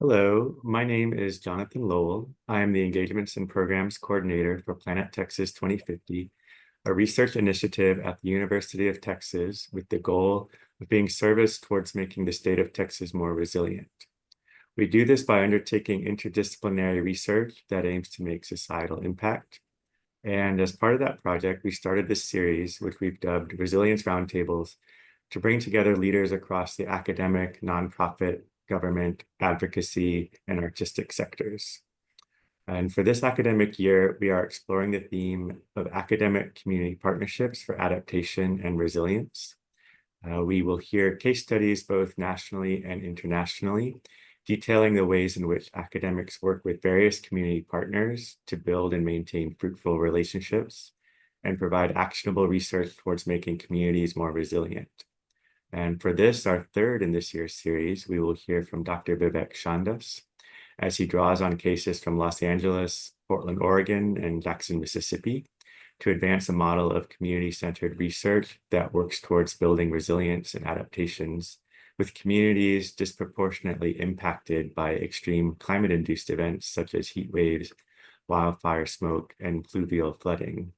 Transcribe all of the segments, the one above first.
Hello, my name is Jonathan Lowell. I am the Engagements and Programs Coordinator for Planet Texas 2050, a research initiative at the University of Texas with the goal of being service towards making the state of Texas more resilient. We do this by undertaking interdisciplinary research that aims to make societal impact. And as part of that project, we started this series, which we've dubbed Resilience Roundtables, to bring together leaders across the academic, nonprofit, government, advocacy, and artistic sectors. And for this academic year, we are exploring the theme of academic community partnerships for adaptation and resilience. We will hear case studies both nationally and internationally, detailing the ways in which academics work with various community partners to build and maintain fruitful relationships and provide actionable research towards making communities more resilient. And for this, our third in this year's series, we will hear from Dr. Vivek Chandas as he draws on cases from Los Angeles, Portland, Oregon, and Jackson, Mississippi, to advance a model of community-centered research that works towards building resilience and adaptations with communities disproportionately impacted by extreme climate-induced events such as heat waves, wildfire smoke, and pluvial flooding.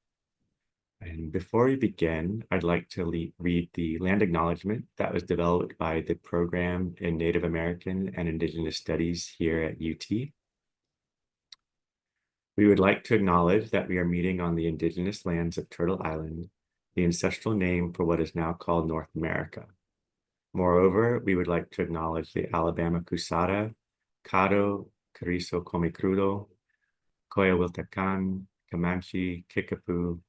And before we begin, I'd like to read the land acknowledgement that was developed by the program in Native American and Indigenous Studies here at UT. We would like to acknowledge that we are meeting on the indigenous lands of Turtle Island, the ancestral name for what is now called North America. Moreover, we would like to acknowledge the Alabama Cusara, Caddo, Carrizo Comecrudo, Coyawiltacan, Comanche, Kickapoo,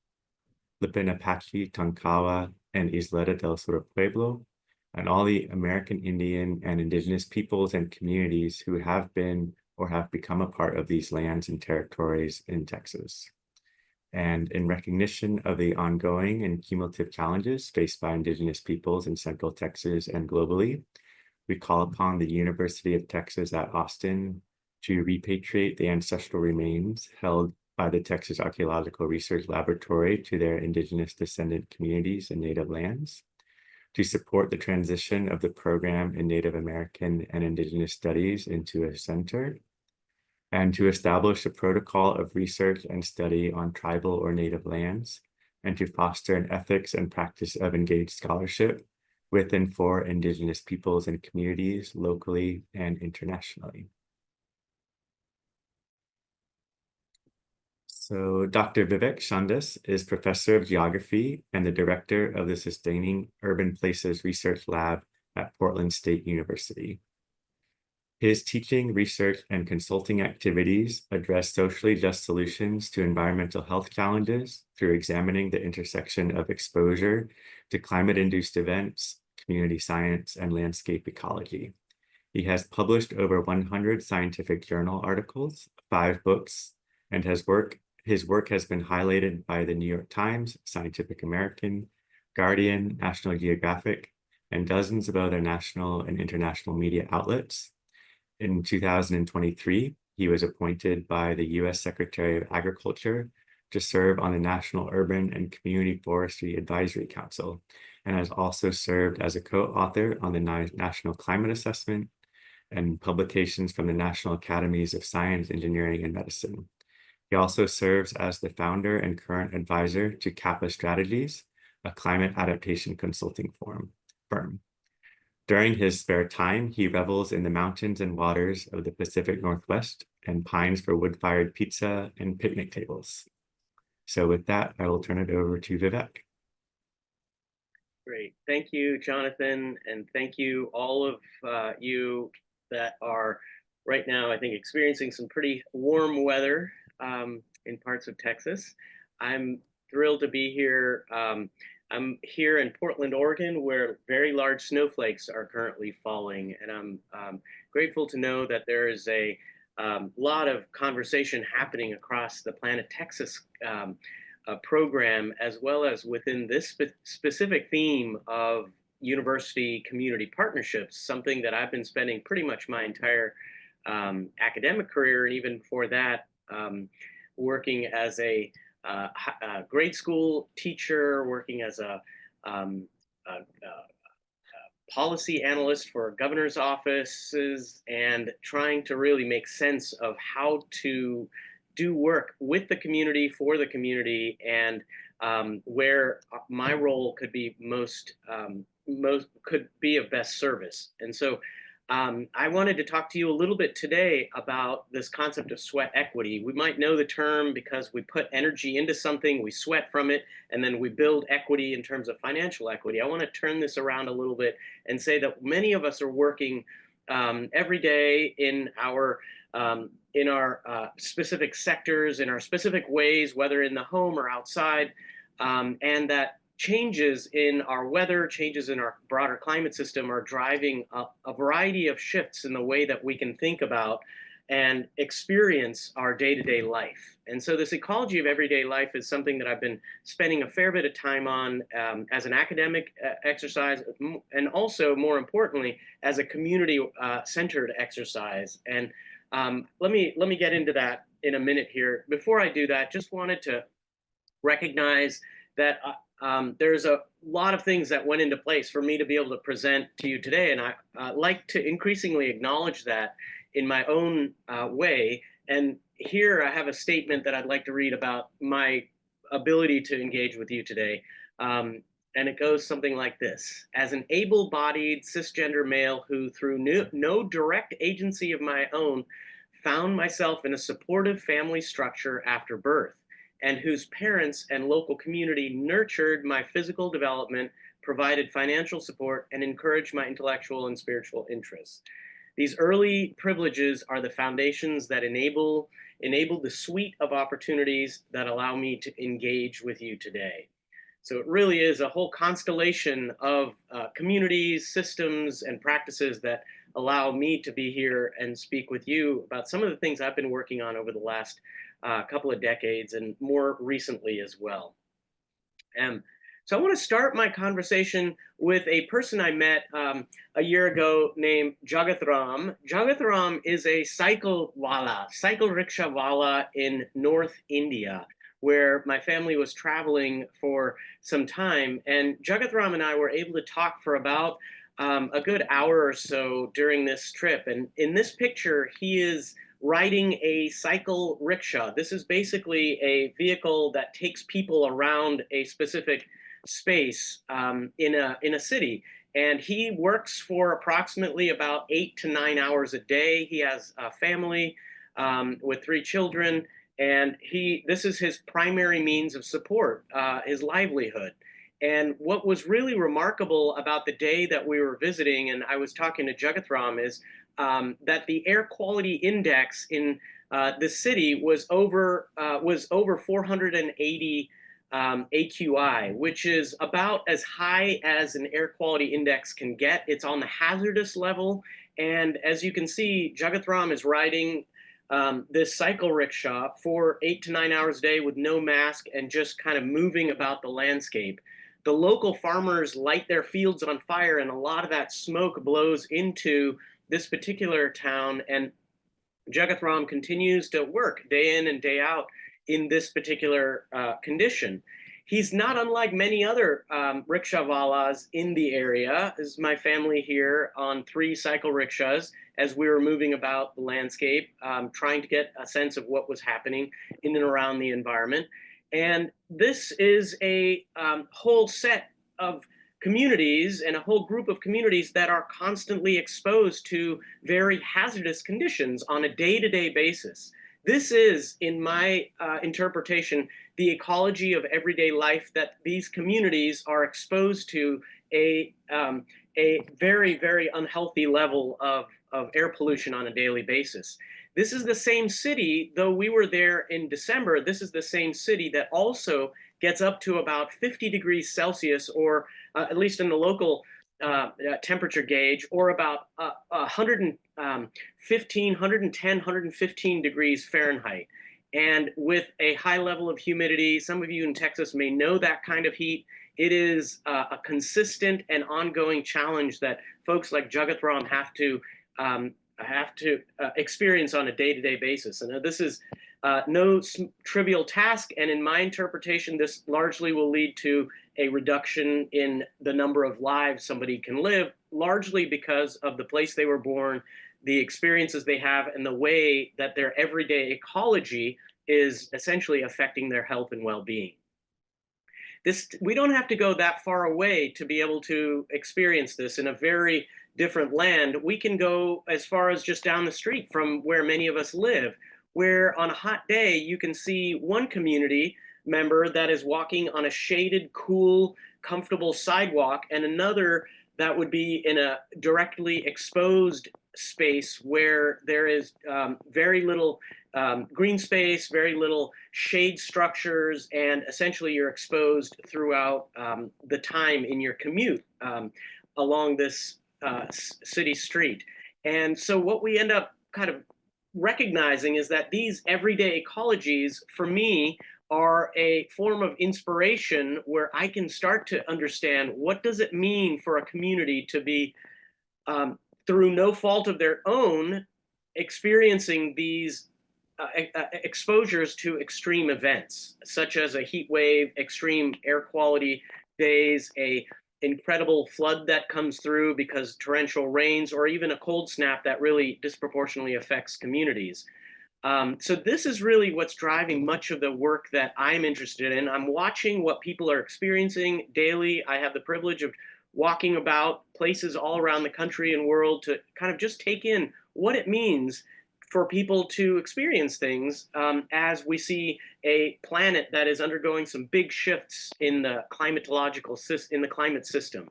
Lipan Apache, Tonkawa, and Isleta del Sur Pueblo, and all the American Indian and Indigenous peoples and communities who have been or have become a part of these lands and territories in Texas. And in recognition of the ongoing and cumulative challenges faced by Indigenous peoples in Central Texas and globally, we call upon the University of Texas at Austin to repatriate the ancestral remains held by the Texas Archaeological Research Laboratory to their Indigenous descendant communities and native lands, to support the transition of the program in Native American and Indigenous Studies into a center, and to establish a protocol of research and study on tribal or native lands, and to foster an ethics and practice of engaged scholarship with and for Indigenous peoples and communities locally and internationally. So Dr. Vivek Chandas is Professor of Geography and the Director of the Sustaining Urban Places Research Lab at Portland State University. His teaching, research, and consulting activities address socially just solutions to environmental health challenges through examining the intersection of exposure to climate-induced events, community science, and landscape ecology. He has published over 100 scientific journal articles, 5 books, and his work has been highlighted by the New York Times, Scientific American, Guardian, National Geographic, and dozens of other national and international media outlets. In 2023, he was appointed by the U.S. Secretary of Agriculture to serve on the National Urban and Community Forestry Advisory Council, and has also served as a co-author on the National Climate Assessment and publications from the National Academies of Science, Engineering, and Medicine. He also serves as the founder and current advisor to Kappa Strategies, a climate adaptation consulting firm. During his spare time, he revels in the mountains and waters of the Pacific Northwest and pines for wood-fired pizza and picnic tables. So with that, I will turn it over to Vivek. Great. Thank you, Jonathan, and thank you all of you that are right now, I think, experiencing some pretty warm weather in parts of Texas. I'm thrilled to be here. I'm here in Portland, Oregon, where very large snowflakes are currently falling, and I'm grateful to know that there is a lot of conversation happening across the Planet Texas program, as well as within this specific theme of university community partnerships, something that I've been spending pretty much my entire academic career, and even before that, working as a grade school teacher, working as a policy analyst for governor's offices and trying to really make sense of how to do work with the community, for the community, and where my role could be could be of best service. And so I wanted to talk to you a little bit today about this concept of sweat equity. We might know the term because we put energy into something, we sweat from it, and then we build equity in terms of financial equity. I want to turn this around a little bit and say that many of us are working every day in our specific sectors, in our specific ways, whether in the home or outside, and that changes in our weather, changes in our broader climate system are driving a variety of shifts in the way that we can think about and experience our day-to-day life. And so this ecology of everyday life is something that I've been spending a fair bit of time on as an academic exercise, and also, more importantly, as a community-centered exercise. And let me get into that in a minute here. Before I do that, just wanted to recognize that there's a lot of things that went into place for me to be able to present to you today, and I like to increasingly acknowledge that in my own way. And here I have a statement that I'd like to read about my ability to engage with you today. And it goes something like this: as an able-bodied cisgender male who, through no direct agency of my own, found myself in a supportive family structure after birth, and whose parents and local community nurtured my physical development, provided financial support, and encouraged my intellectual and spiritual interests. These early privileges are the foundations that enable the suite of opportunities that allow me to engage with you today. So it really is a whole constellation of communities, systems, and practices that allow me to be here and speak with you about some of the things I've been working on over the last couple of decades, and more recently as well. So I want to start my conversation with a person I met a year ago named Jagat Ram. Jagat Ram is a cycle rickshaw wala in North India, where my family was traveling for some time. And Jagat Ram and I were able to talk for about a good hour or so during this trip. And in this picture, he is riding a cycle rickshaw. This is basically a vehicle that takes people around a specific space in a city. And he works for approximately about 8 to 9 hours a day. He has a family with 3 children, and this is his primary means of support, his livelihood. And what was really remarkable about the day that we were visiting, and I was talking to Jagat Ram, is that the air quality index in the city was over 480 AQI, which is about as high as an air quality index can get. It's on the hazardous level. And as you can see, Jagat Ram is riding this cycle rickshaw for 8 to 9 hours a day with no mask and just kind of moving about the landscape. The local farmers light their fields on fire, and a lot of that smoke blows into this particular town. And Jagat Ram continues to work day in and day out in this particular condition. He's not unlike many other rickshawalas in the area. This is my family here on 3 cycle rickshaws as we were moving about the landscape, trying to get a sense of what was happening in and around the environment. And this is a whole set of communities and a whole group of communities that are constantly exposed to very hazardous conditions on a day-to-day basis. This is, in my interpretation, the ecology of everyday life, that these communities are exposed to a very, very unhealthy level of air pollution on a daily basis. This is the same city, though we were there in December, this is the same city that also gets up to about 50 degrees Celsius, or at least in the local temperature gauge, or about 110, 115 degrees Fahrenheit. And with a high level of humidity, some of you in Texas may know that kind of heat. It is a consistent and ongoing challenge that folks like Jagat Ram have to experience on a day-to-day basis. And this is no trivial task, and in my interpretation, this largely will lead to a reduction in the number of lives somebody can live largely because of the place they were born, the experiences they have, and the way that their everyday ecology is essentially affecting their health and well-being. We don't have to go that far away to be able to experience this in a very different land. We can go as far as just down the street from where many of us live, where on a hot day you can see one community member that is walking on a shaded, cool, comfortable sidewalk, and another that would be in a directly exposed space where there is very little green space, very little shade structures, and essentially you're exposed throughout the time in your commute along this city street. And so what we end up kind of recognizing is that these everyday ecologies, for me, are a form of inspiration where I can start to understand what does it mean for a community to be, through no fault of their own, experiencing these exposures to extreme events, such as a heat wave, extreme air quality days, a incredible flood that comes through because torrential rains, or even a cold snap that really disproportionately affects communities. So this is really what's driving much of the work that I'm interested in. I'm watching what people are experiencing daily. I have the privilege of walking about places all around the country and world to kind of just take in what it means for people to experience things as we see a planet that is undergoing some big shifts in the climate system.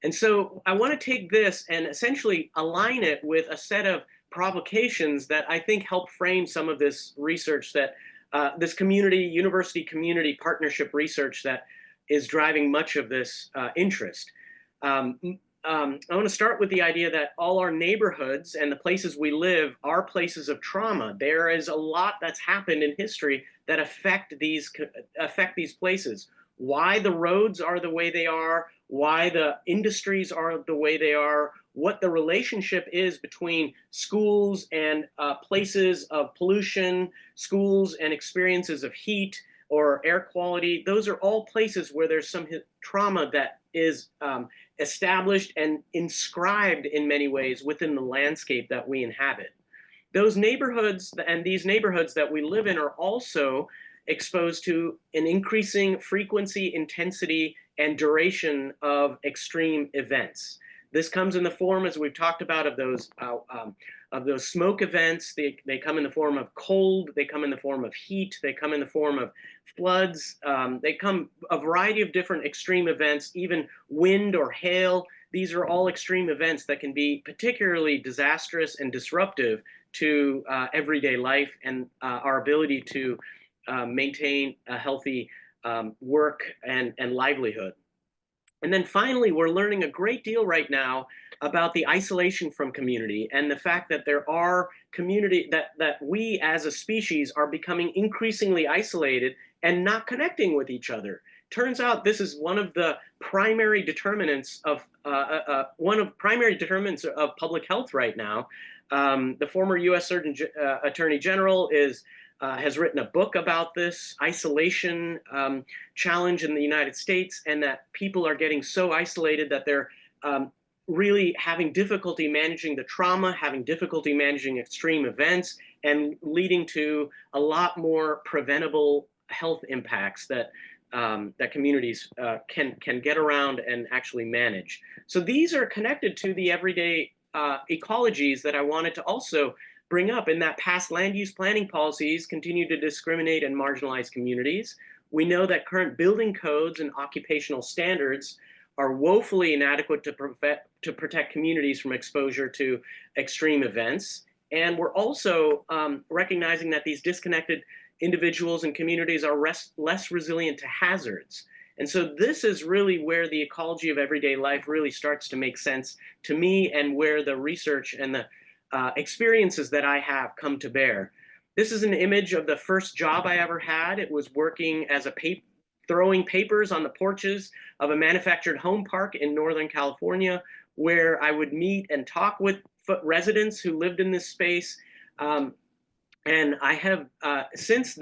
And so I want to take this and essentially align it with a set of provocations that I think help frame some of this research that this university community partnership research that is driving much of this interest. I want to start with the idea that all our neighborhoods and the places we live are places of trauma. There is a lot that's happened in history that affect these places. Why the roads are the way they are, why the industries are the way they are, what the relationship is between schools and places of pollution, schools and experiences of heat or air quality. Those are all places where there's some trauma that is established and inscribed in many ways within the landscape that we inhabit. Those neighborhoods and these neighborhoods that we live in are also exposed to an increasing frequency, intensity, and duration of extreme events. This comes in the form, as we've talked about, of those smoke events. They come in the form of cold. They come in the form of heat. They come in the form of floods. They come a variety of different extreme events, even wind or hail. These are all extreme events that can be particularly disastrous and disruptive to everyday life and our ability to maintain a healthy work and livelihood. And then finally, we're learning a great deal right now about the isolation from community and the fact that there are that we as a species are becoming increasingly isolated and not connecting with each other. Turns out this is one of the primary determinants of public health right now. The former U.S. Attorney General has written a book about this isolation challenge in the United States, and that people are getting so isolated that they're really having difficulty managing the trauma, having difficulty managing extreme events, and leading to a lot more preventable health impacts that communities can get around and actually manage. So these are connected to the everyday ecologies that I wanted to also bring up, in that past land use planning policies continue to discriminate and marginalize communities. We know that current building codes and occupational standards are woefully inadequate to protect communities from exposure to extreme events. And we're also recognizing that these disconnected individuals and communities are less resilient to hazards. And so this is really where the ecology of everyday life really starts to make sense to me, and where the research and the experiences that I have come to bear. This is an image of the first job I ever had. It was working as throwing papers on the porches of a manufactured home park in Northern California, where I would meet and talk with residents who lived in this space. And I have since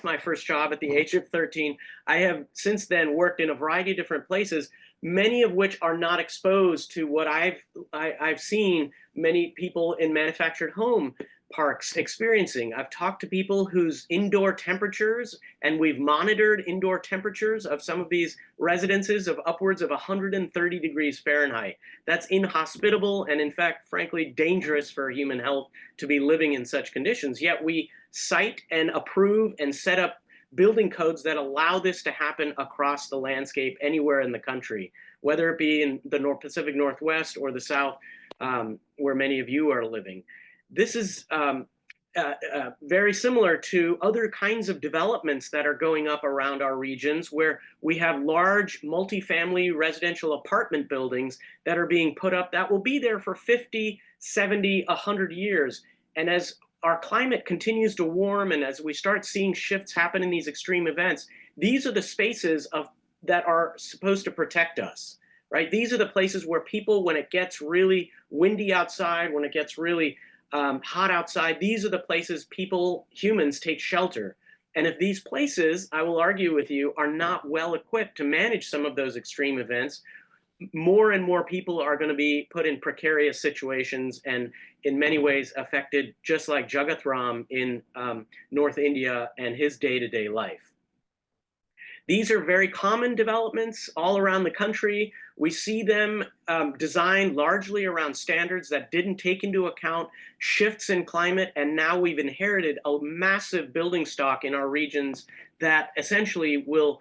my first job at the age of 13, I have since then worked in a variety of different places, many of which are not exposed to what I've seen many people in manufactured home parks experiencing. I've talked to people whose indoor temperatures, and we've monitored indoor temperatures of some of these residences of upwards of 130 degrees Fahrenheit. That's inhospitable and, in fact, frankly, dangerous for human health to be living in such conditions. Yet we cite and approve and set up building codes that allow this to happen across the landscape anywhere in the country, whether it be in the Pacific Northwest or the South, where many of you are living. This is very similar to other kinds of developments that are going up around our regions, where we have large multifamily residential apartment buildings that are being put up that will be there for 50, 70, 100 years. And as our climate continues to warm and as we start seeing shifts happen in these extreme events, these are the spaces that are supposed to protect us, right? These are the places where people, when it gets really windy outside, when it gets really hot outside, these are the places humans take shelter. And if these places, I will argue with you, are not well equipped to manage some of those extreme events, more and more people are going to be put in precarious situations and in many ways affected, just like Jagat Ram in North India and his day-to-day life. These are very common developments all around the country. We see them designed largely around standards that didn't take into account shifts in climate, and now we've inherited a massive building stock in our regions that essentially will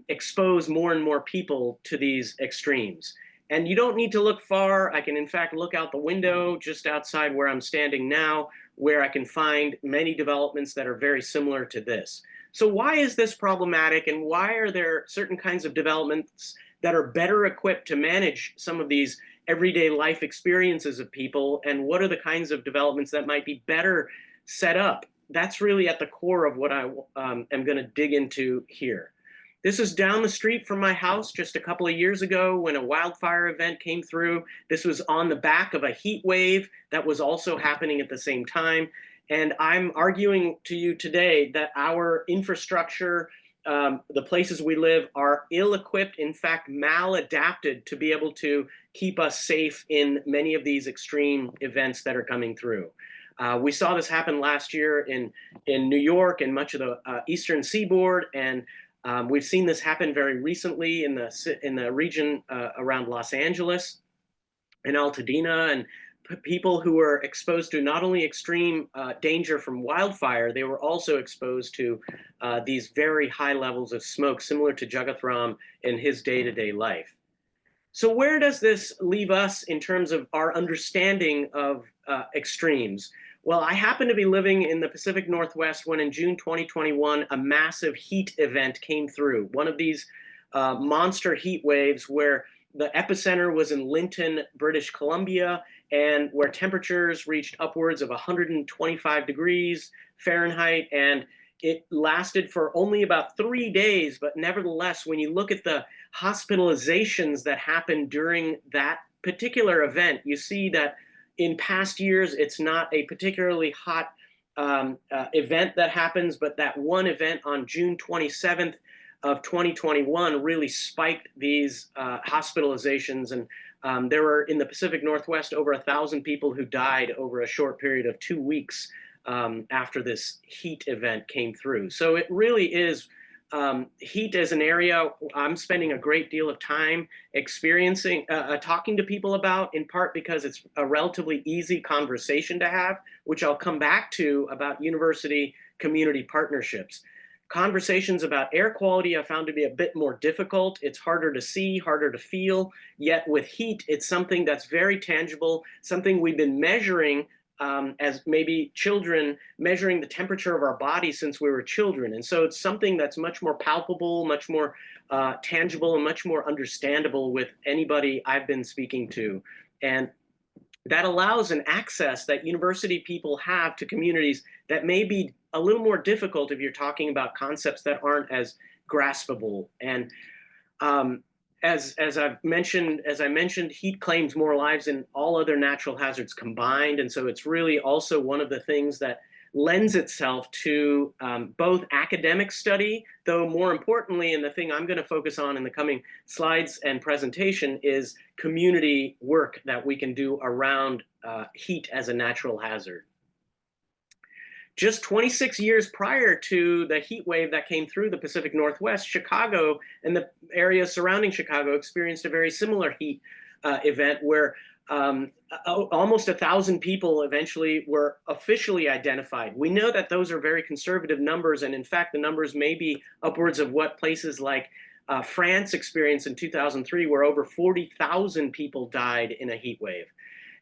expose more and more people to these extremes. And you don't need to look far. I can, in fact, look out the window just outside where I'm standing now, where I can find many developments that are very similar to this. So why is this problematic, and why are there certain kinds of developments that are better equipped to manage some of these everyday life experiences of people, and what are the kinds of developments that might be better set up? That's really at the core of what I am going to dig into here. This is down the street from my house just a couple of years ago when a wildfire event came through. This was on the back of a heat wave that was also happening at the same time. And I'm arguing to you today that our infrastructure, the places we live, are ill-equipped, in fact, maladapted to be able to keep us safe in many of these extreme events that are coming through. We saw this happen last year in New York and much of the eastern seaboard, and we've seen this happen very recently in the region around Los Angeles and Altadena, and people who were exposed to not only extreme danger from wildfire, they were also exposed to these very high levels of smoke, similar to Jagat Ram in his day-to-day life. So where does this leave us in terms of our understanding of extremes? Well, I happen to be living in the Pacific Northwest when in June 2021, a massive heat event came through. One of these monster heat waves where the epicenter was in Linton, British Columbia, and where temperatures reached upwards of 125 degrees Fahrenheit, and it lasted for only about 3 days. But nevertheless, when you look at the hospitalizations that happened during that particular event, you see that in past years, it's not a particularly hot event that happens, but that one event on June 27th of 2021 really spiked these hospitalizations. And there were, in the Pacific Northwest, over 1,000 people who died over a short period of 2 weeks after this heat event came through. So it really is, heat is an area I'm spending a great deal of time experiencing, talking to people about, in part because it's a relatively easy conversation to have, which I'll come back to about university community partnerships. Conversations about air quality I found to be a bit more difficult. It's harder to see, harder to feel, yet with heat, it's something that's very tangible, something we've been measuring as maybe children, measuring the temperature of our body since we were children. And so it's something that's much more palpable, much more tangible, and much more understandable with anybody I've been speaking to. And that allows an access that university people have to communities that may be a little more difficult if you're talking about concepts that aren't as graspable. And as I mentioned, heat claims more lives than all other natural hazards combined. And so it's really also one of the things that lends itself to both academic study, though more importantly, and the thing I'm going to focus on in the coming slides and presentation, is community work that we can do around heat as a natural hazard. Just 26 years prior to the heat wave that came through the Pacific Northwest, Chicago and the areas surrounding Chicago experienced a very similar heat event where almost 1,000 people eventually were officially identified. We know that those are very conservative numbers, and in fact, the numbers may be upwards of what places like France experienced in 2003, where over 40,000 people died in a heat wave.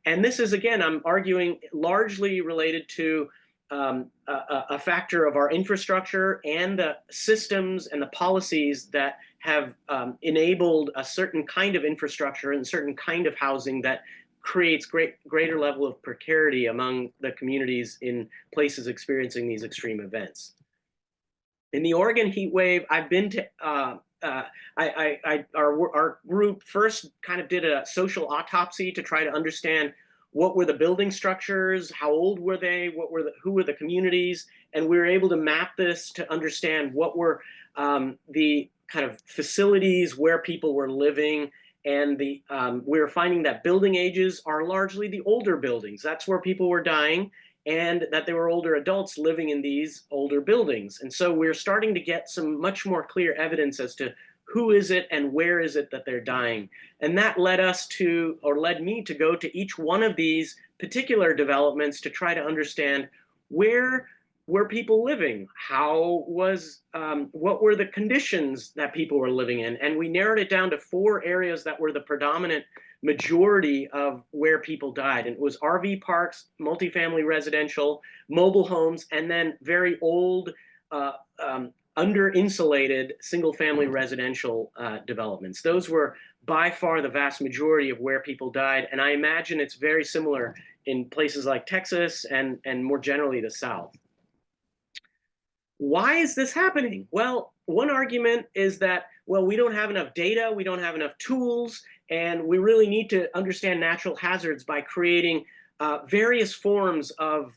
And this is, again, I'm arguing, largely related to a factor of our infrastructure and the systems and the policies that have enabled a certain kind of infrastructure and certain kind of housing that creates greater level of precarity among the communities in places experiencing these extreme events. In the Oregon heat wave, I've been to our group first kind of did a social autopsy to try to understand what were the building structures, how old were they, who were the communities, and we were able to map this to understand what were the kind of facilities where people were living, and we were finding that building ages are largely the older buildings. That's where people were dying, and that there were older adults living in these older buildings. And so we're starting to get some much more clear evidence as to who is it and where is it that they're dying. And that led us to, or led me to go to each one of these particular developments to try to understand where were people living? What were the conditions that people were living in? And we narrowed it down to 4 areas that were the predominant majority of where people died. And it was RV parks, multifamily residential, mobile homes, and then very old, under-insulated single-family residential developments. Those were by far the vast majority of where people died. And I imagine it's very similar in places like Texas and more generally the South. Why is this happening? Well, one argument is that, well, we don't have enough data, we don't have enough tools, and we really need to understand natural hazards by creating various forms of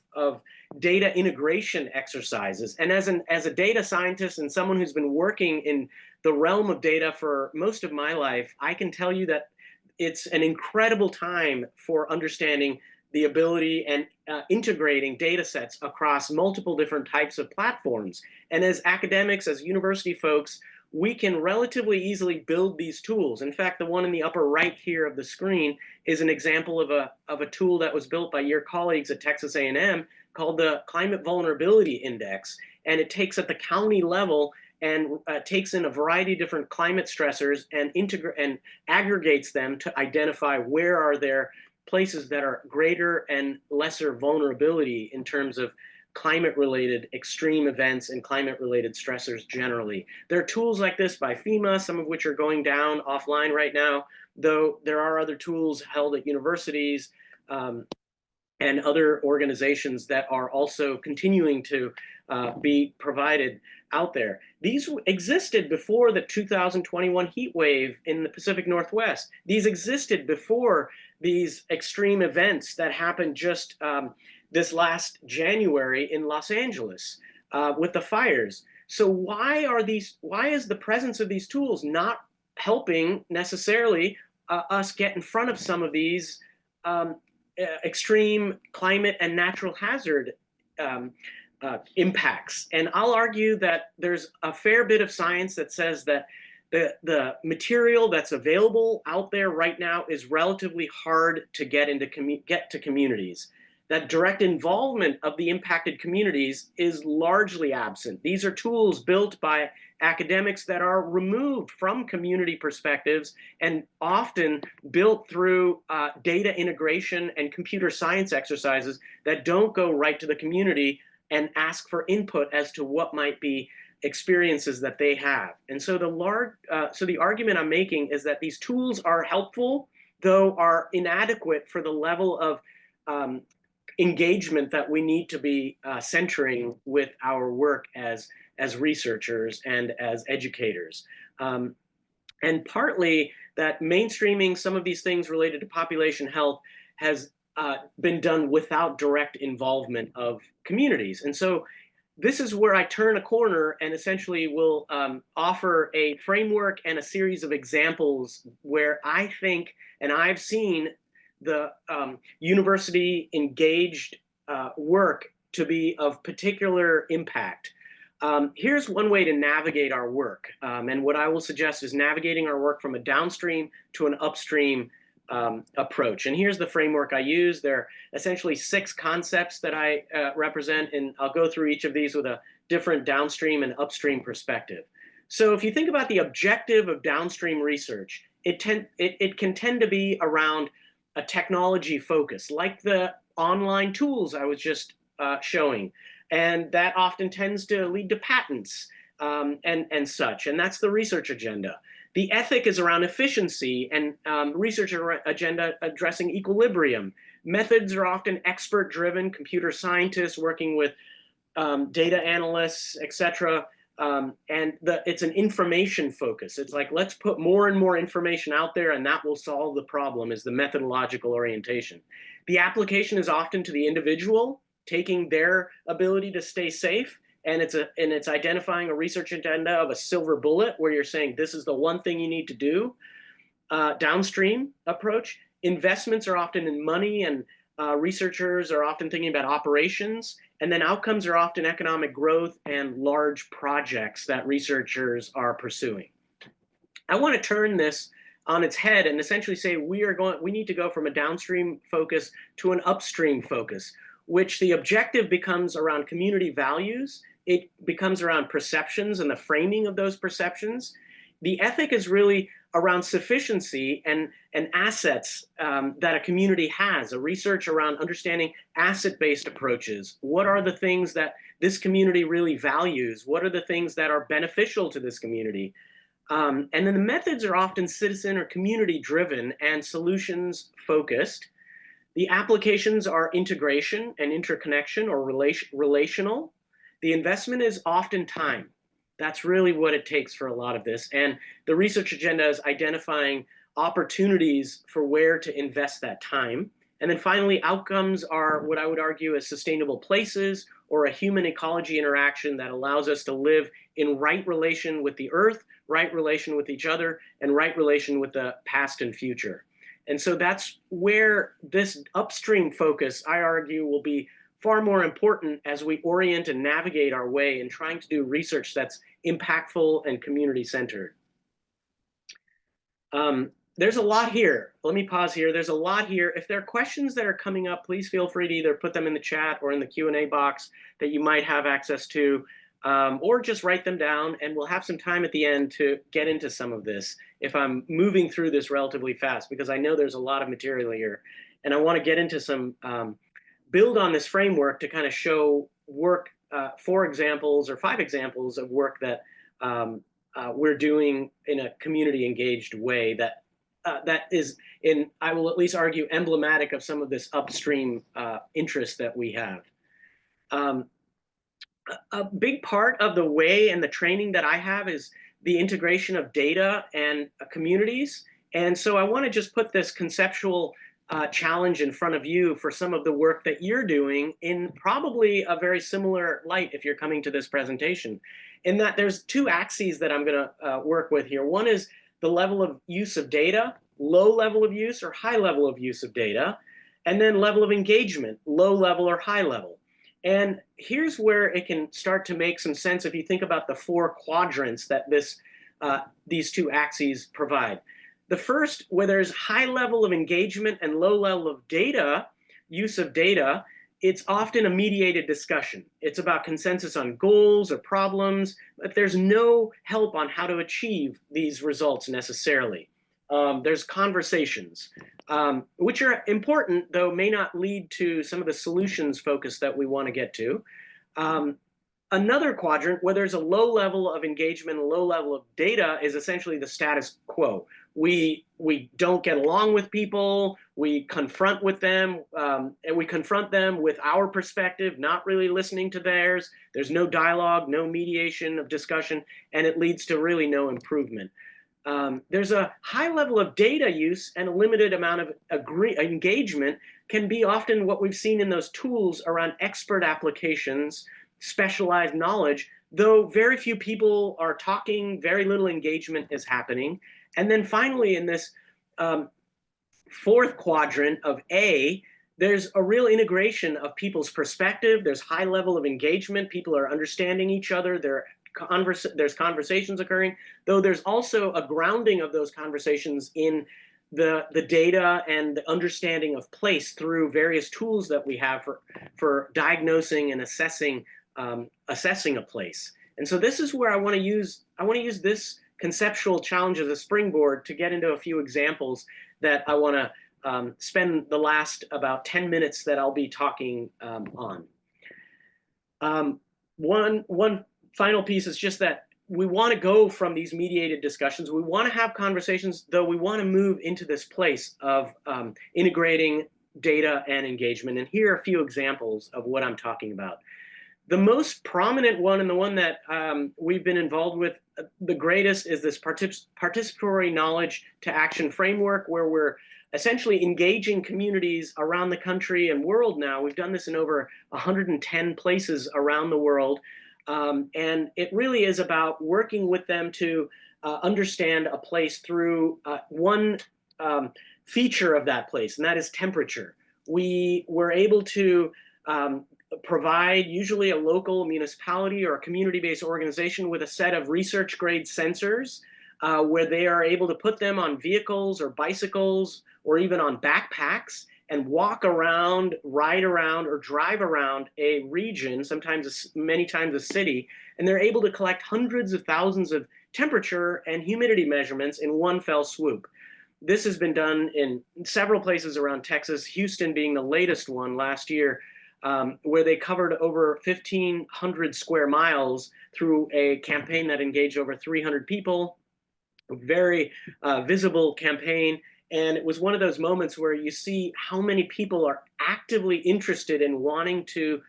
data integration exercises. And as a data scientist and someone who's been working in the realm of data for most of my life, I can tell you that it's an incredible time for understanding the ability and integrating data sets across multiple different types of platforms. And as academics, as university folks, we can relatively easily build these tools. In fact, the one in the upper right here of the screen is an example of a tool that was built by your colleagues at Texas A&M called the Climate Vulnerability Index. And it takes at the county level and takes in a variety of different climate stressors and aggregates them to identify where are there places that are greater and lesser vulnerability in terms of climate-related extreme events and climate-related stressors generally. There are tools like this by FEMA, some of which are going down offline right now, though there are other tools held at universities and other organizations that are also continuing to be provided out there. These existed before the 2021 heat wave in the Pacific Northwest. These existed before these extreme events that happened just this last January in Los Angeles with the fires. So why is the presence of these tools not helping necessarily us get in front of some of these extreme climate and natural hazard impacts? And I'll argue that there's a fair bit of science that says that the material that's available out there right now is relatively hard to get to communities. That direct involvement of the impacted communities is largely absent. These are tools built by academics that are removed from community perspectives and often built through data integration and computer science exercises that don't go right to the community and ask for input as to what might be experiences that they have. And so the argument I'm making is that these tools are helpful, though are inadequate for the level of engagement that we need to be centering with our work as researchers and as educators. And partly that mainstreaming some of these things related to population health has been done without direct involvement of communities. And so this is where I turn a corner and essentially will offer a framework and a series of examples where I think, and I've seen the university engaged work to be of particular impact. Here's one way to navigate our work. And what I will suggest is navigating our work from a downstream to an upstream approach. And here's the framework I use. There are essentially 6 concepts that I represent, and I'll go through each of these with a different downstream and upstream perspective. So if you think about the objective of downstream research, it can tend to be around a technology focus, like the online tools I was just showing. And that often tends to lead to patents and such. And that's the research agenda. The ethic is around efficiency and research agenda addressing equilibrium. Methods are often expert-driven, computer scientists working with data analysts, et cetera. And it's an information focus. It's like, let's put more and more information out there and that will solve the problem, is the methodological orientation. The application is often to the individual, taking their ability to stay safe, and it's identifying a research agenda of a silver bullet where you're saying this is the one thing you need to do. Downstream approach, investments are often in money, and researchers are often thinking about operations, and then outcomes are often economic growth and large projects that researchers are pursuing. I want to turn this on its head and essentially say we need to go from a downstream focus to an upstream focus, which the objective becomes around community values. It becomes around perceptions and the framing of those perceptions. The ethic is really around sufficiency and assets that a community has, a research around understanding asset-based approaches. What are the things that this community really values? What are the things that are beneficial to this community? And then the methods are often citizen or community-driven and solutions-focused. The applications are integration and interconnection or relational. The investment is often time. That's really what it takes for a lot of this. And the research agenda is identifying opportunities for where to invest that time. And then finally, outcomes are what I would argue as sustainable places or a human ecology interaction that allows us to live in right relation with the earth, right relation with each other, and right relation with the past and future. And so that's where this upstream focus, I argue, will be far more important as we orient and navigate our way in trying to do research that's impactful and community-centered. There's a lot here. Let me pause here. There's a lot here. If there are questions that are coming up, please feel free to either put them in the chat or in the Q&A box that you might have access to, or just write them down, and we'll have some time at the end to get into some of this if I'm moving through this relatively fast, because I know there's a lot of material here. And I want to get into some, build on this framework to kind of show work, 4 examples or 5 examples of work that we're doing in a community engaged way that is, I will at least argue, emblematic of some of this upstream interest that we have. A big part of the way and the training that I have is the integration of data and communities. And so I want to just put this conceptual challenge in front of you for some of the work that you're doing in probably a very similar light if you're coming to this presentation, in that there's 2 axes that I'm going to work with here. One is the level of use of data, low level of use or high level of use of data, and then level of engagement, low level or high level. And here's where it can start to make some sense if you think about the 4 quadrants that these 2 axes provide. The first, where there's high level of engagement and low level of data, use of data, it's often a mediated discussion. It's about consensus on goals or problems, but there's no help on how to achieve these results necessarily. There's conversations, which are important, though may not lead to some of the solutions focus that we want to get to. Another quadrant where there's a low level of engagement, a low level of data, is essentially the status quo. We don't get along with people, we confront with them, and we confront them with our perspective, not really listening to theirs. There's no dialogue, no mediation of discussion, and it leads to really no improvement. there's a high level of data use and a limited amount of engagement can be often what we've seen in those tools around expert applications, specialized knowledge, though very few people are talking, very little engagement is happening. And then finally, in this fourth quadrant of A, there's a real integration of people's perspective. There's high level of engagement. People are understanding each other. There's conversations occurring, though there's also a grounding of those conversations in the data and the understanding of place through various tools that we have for diagnosing and assessing a place. And so this is where I want to use this conceptual challenge as a springboard to get into a few examples that I want to spend the last about 10 minutes that I'll be talking on. One final piece is just that we want to go from these mediated discussions. We want to have conversations, though we want to move into this place of integrating data and engagement. And here are a few examples of what I'm talking about. The most prominent one, and the one that we've been involved with the greatest, is this participatory knowledge to action framework, where we're essentially engaging communities around the country and world now. We've done this in over 110 places around the world. And it really is about working with them to understand a place through one feature of that place, and that is temperature. We were able to provide usually a local municipality or a community-based organization with a set of research-grade sensors where they are able to put them on vehicles or bicycles or even on backpacks and walk around, ride around, or drive around a region, many times a city, and they're able to collect hundreds of thousands of temperature and humidity measurements in one fell swoop. This has been done in several places around Texas, Houston being the latest one last year, where they covered over 1,500 square miles through a campaign that engaged over 300 people, a very visible campaign. And it was one of those moments where you see how many people are actively interested in wanting to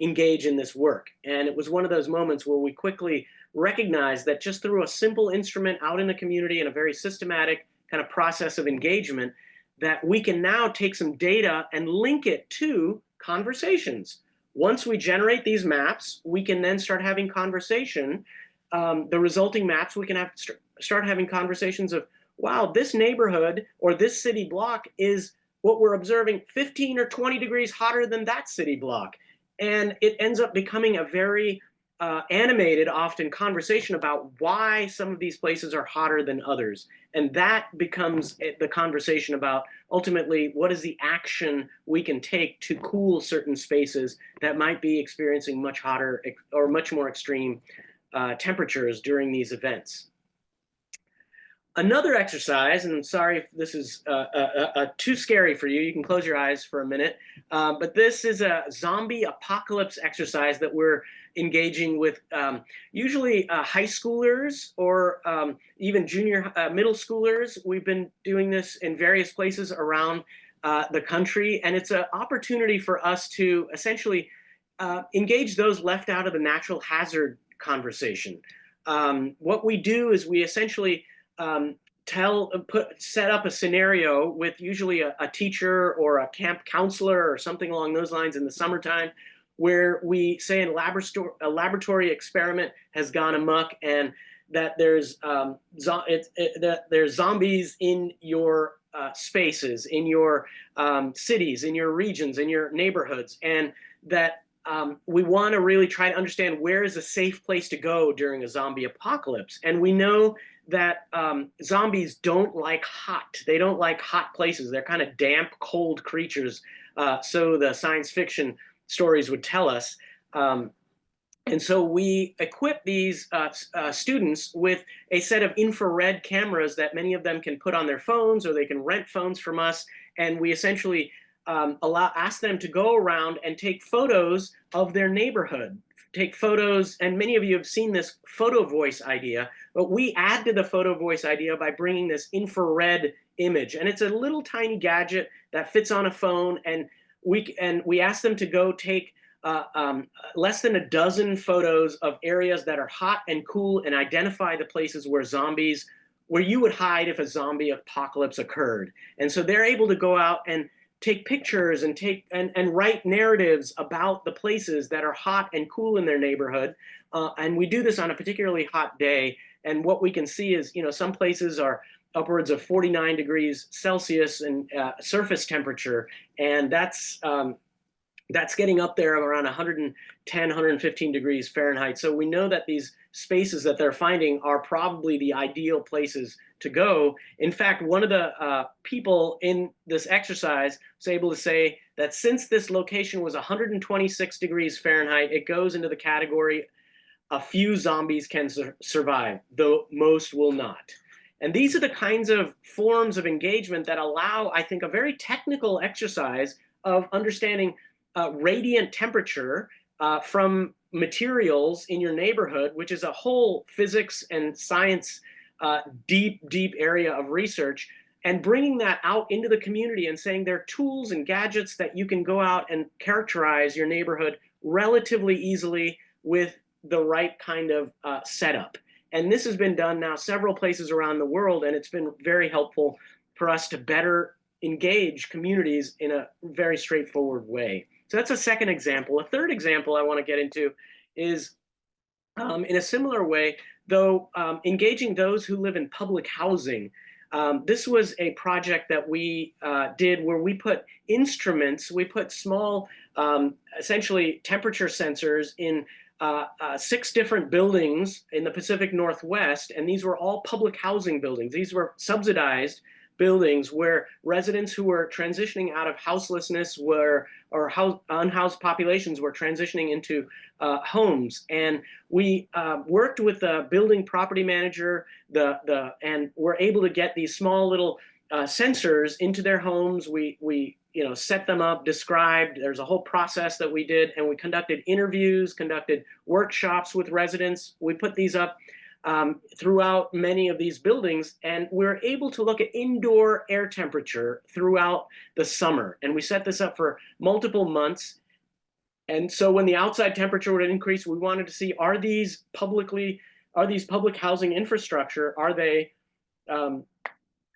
engage in this work. And it was one of those moments where we quickly recognized that just through a simple instrument out in the community and a very systematic kind of process of engagement, that we can now take some data and link it to conversations. Once we generate these maps, we can then start having conversation. The resulting maps, we can start having conversations of, wow, this neighborhood or this city block is what we're observing 15 or 20 degrees hotter than that city block. And it ends up becoming a very animated, often, conversation about why some of these places are hotter than others. And that becomes the conversation about, ultimately, what is the action we can take to cool certain spaces that might be experiencing much hotter or much more extreme temperatures during these events. Another exercise, and I'm sorry if this is too scary for you, you can close your eyes for a minute, but this is a zombie apocalypse exercise that we're engaging with usually high schoolers or even middle schoolers. We've been doing this in various places around the country, and it's an opportunity for us to essentially engage those left out of the natural hazard conversation. What we do is we essentially set up a scenario with usually a teacher or a camp counselor or something along those lines in the summertime, where we say a laboratory experiment has gone amok and that there's zombies in your spaces, in your cities, in your regions, in your neighborhoods, and that we want to really try to understand where is a safe place to go during a zombie apocalypse. And we know that zombies don't like hot. They don't like hot places. They're kind of damp, cold creatures. So the science fiction stories would tell us. And so we equip these students with a set of infrared cameras that many of them can put on their phones, or they can rent phones from us. And we essentially ask them to go around and take photos of their neighborhood. Take photos, and many of you have seen this photo voice idea, but we add to the photo voice idea by bringing this infrared image. And it's a little tiny gadget that fits on a phone, and we ask them to go take less than a dozen photos of areas that are hot and cool and identify the places where zombies where you would hide if a zombie apocalypse occurred. And so they're able to go out and take pictures and write narratives about the places that are hot and cool in their neighborhood. And we do this on a particularly hot day. And what we can see is, some places are upwards of 49 degrees Celsius in surface temperature. And that's getting up there around 110, 115 degrees Fahrenheit. So we know that these spaces that they're finding are probably the ideal places to go. In fact, one of the people in this exercise was able to say that since this location was 126 degrees Fahrenheit, it goes into the category a few zombies can survive, though most will not. And these are the kinds of forms of engagement that allow, I think, a very technical exercise of understanding radiant temperature from materials in your neighborhood, which is a whole physics and science deep area of research, and bringing that out into the community and saying there are tools and gadgets that you can go out and characterize your neighborhood relatively easily with the right kind of setup. And this has been done now several places around the world, and it's been very helpful for us to better engage communities in a very straightforward way. So that's a second example. A third example I want to get into is in a similar way, though, engaging those who live in public housing. This was a project that we did where we put instruments, we put small, essentially temperature sensors in 6 different buildings in the Pacific Northwest, and these were all public housing buildings. These were subsidized buildings where residents who were transitioning out of houselessness or unhoused populations were transitioning into homes. And we worked with the building property manager and were able to get these small little sensors into their homes. We set them up, described, there's a whole process that we did, and we conducted interviews, conducted workshops with residents. We put these up throughout many of these buildings, and we're able to look at indoor air temperature throughout the summer. And we set this up for multiple months. And so when the outside temperature would increase, we wanted to see, are these public housing infrastructure, are they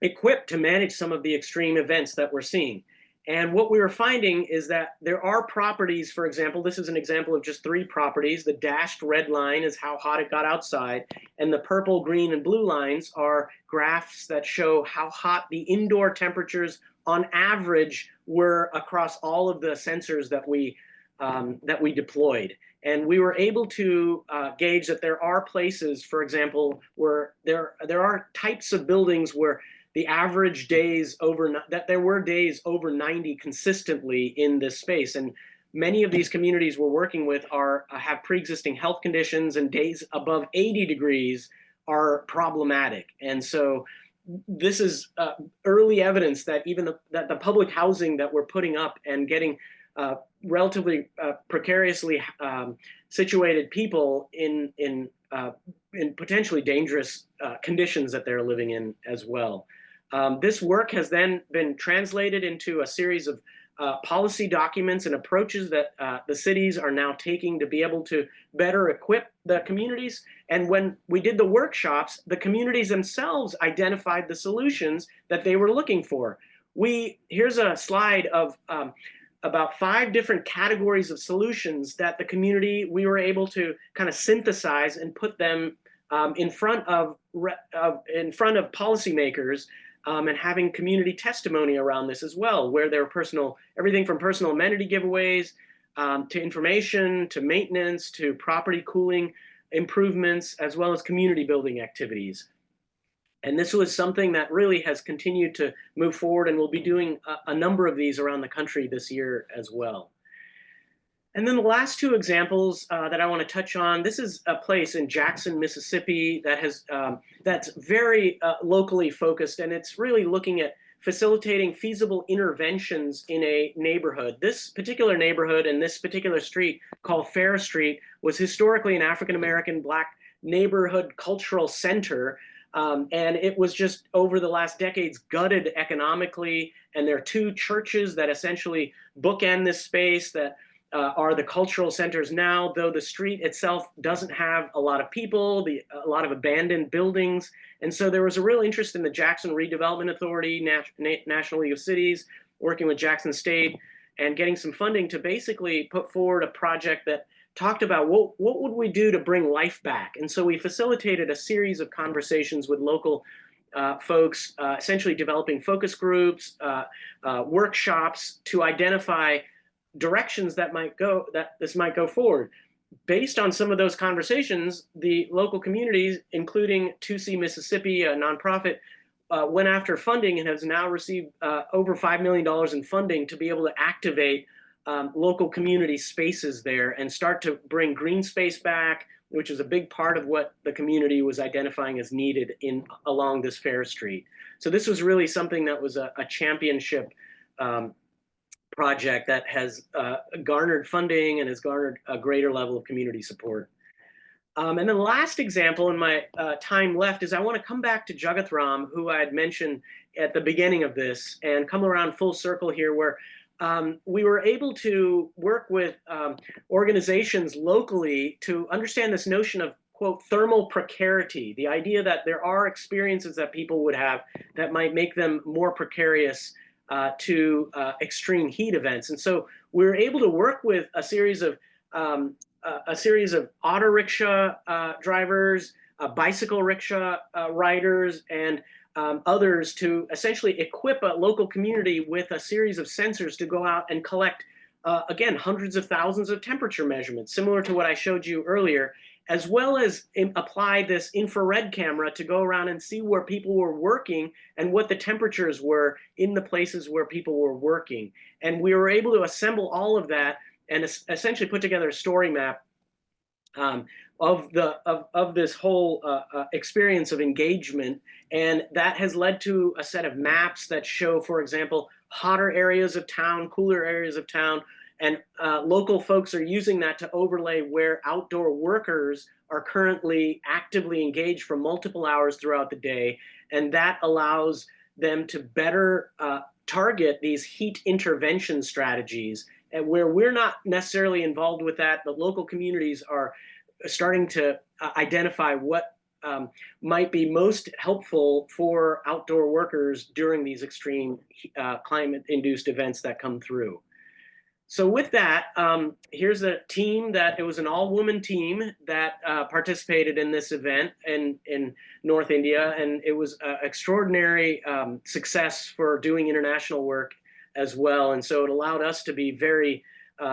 equipped to manage some of the extreme events that we're seeing? And what we were finding is that there are properties, for example, this is an example of just 3 properties. The dashed red line is how hot it got outside, and the purple, green, and blue lines are graphs that show how hot the indoor temperatures on average were across all of the sensors that we deployed. And we were able to gauge that there are places, for example, where there are types of buildings where the average days that there were days over 90 consistently in this space. And many of these communities we're working with have pre-existing health conditions, and days above 80 degrees are problematic. And so this is early evidence that even that the public housing that we're putting up and getting relatively precariously situated people in potentially dangerous conditions that they're living in as well. This work has then been translated into a series of policy documents and approaches that the cities are now taking to be able to better equip the communities. And when we did the workshops, the communities themselves identified the solutions that they were looking for. Here's a slide of about 5 different categories of solutions that the community, we were able to kind of synthesize and put them in front of policymakers. And having community testimony around this as well, where there are everything from personal amenity giveaways to information, to maintenance, to property cooling improvements, as well as community building activities. And this was something that really has continued to move forward, and we'll be doing a number of these around the country this year as well. And then the last 2 examples that I want to touch on, this is a place in Jackson, Mississippi that's very locally focused, and it's really looking at facilitating feasible interventions in a neighborhood. This particular neighborhood and this particular street, called Fair Street, was historically an African-American Black neighborhood cultural center. And it was just over the last decades gutted economically, and there are 2 churches that essentially bookend this space that are the cultural centers now, though the street itself doesn't have a lot of people, a lot of abandoned buildings. And so there was a real interest in the Jackson Redevelopment Authority, National League of Cities, working with Jackson State and getting some funding to basically put forward a project that talked about what would we do to bring life back. And so we facilitated a series of conversations with local folks, essentially developing focus groups, workshops to identify directions that this might go forward. Based on some of those conversations, the local communities, including 2C Mississippi, a nonprofit, went after funding and has now received over $5 million in funding to be able to activate local community spaces there and start to bring green space back, which is a big part of what the community was identifying as needed along this Fair Street. So this was really something that was a championship project that has garnered funding and has garnered a greater level of community support. And then the last example in my time left is I want to come back to Jagat Ram, who I had mentioned at the beginning of this, and come around full circle here, where we were able to work with organizations locally to understand this notion of, quote, thermal precarity, the idea that there are experiences that people would have that might make them more precarious to extreme heat events. And so we were able to work with a series of auto rickshaw drivers, bicycle rickshaw riders, and others to essentially equip a local community with a series of sensors to go out and collect, again, hundreds of thousands of temperature measurements, similar to what I showed you earlier, as well as apply this infrared camera to go around and see where people were working and what the temperatures were in the places where people were working. And we were able to assemble all of that and essentially put together a story map of this whole experience of engagement. And that has led to a set of maps that show, for example, hotter areas of town, cooler areas of town, and local folks are using that to overlay where outdoor workers are currently actively engaged for multiple hours throughout the day. And that allows them to better target these heat intervention strategies, and where we're not necessarily involved with that, but local communities are starting to identify what might be most helpful for outdoor workers during these extreme climate-induced events that come through. So with that, here's a team it was an all-woman team that participated in this event in North India, and it was an extraordinary success for doing international work as well. And so it allowed us to be very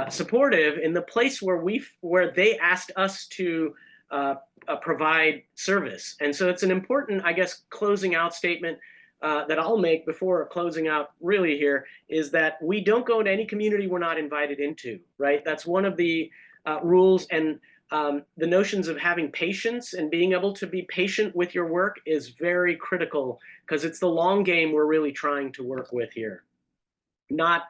supportive in the place where they asked us to provide service. And so it's an important, I guess, closing out statement that I'll make before closing out really here, is that we don't go into any community we're not invited into, right? That's one of the rules. And the notions of having patience and being able to be patient with your work is very critical, because it's the long game we're really trying to work with here. Not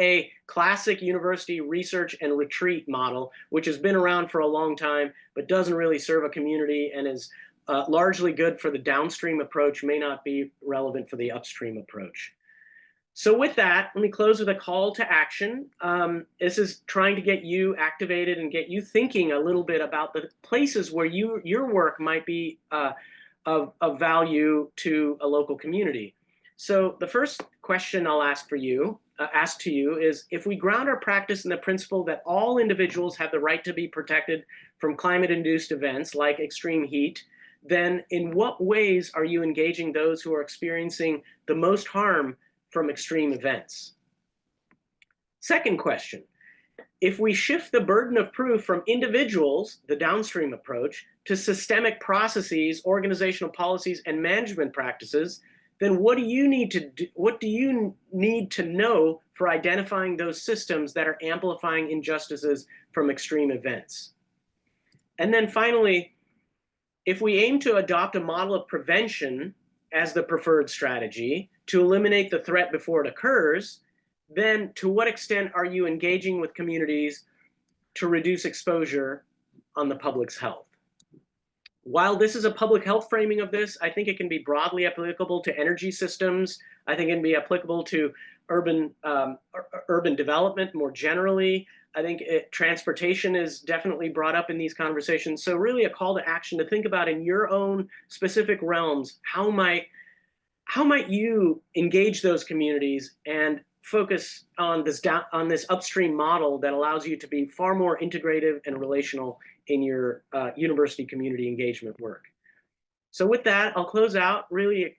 a classic university research and retreat model, which has been around for a long time, but doesn't really serve a community and is largely good for the downstream approach, may not be relevant for the upstream approach. So with that, let me close with a call to action. This is trying to get you activated and get you thinking a little bit about the places where your work might be of value to a local community. So the first question I'll ask to you is, if we ground our practice in the principle that all individuals have the right to be protected from climate-induced events like extreme heat, then in what ways are you engaging those who are experiencing the most harm from extreme events? Second question, if we shift the burden of proof from individuals, the downstream approach, to systemic processes, organizational policies, and management practices, then what do you need to know for identifying those systems that are amplifying injustices from extreme events? And then finally, if we aim to adopt a model of prevention as the preferred strategy to eliminate the threat before it occurs, then to what extent are you engaging with communities to reduce exposure on the public's health? While this is a public health framing of this, I think it can be broadly applicable to energy systems. I think it can be applicable to urban development more generally, I think transportation is definitely brought up in these conversations. So really a call to action to think about in your own specific realms, how might you engage those communities and focus on this upstream model that allows you to be far more integrative and relational in your university community engagement work. So with that, I'll close out. Really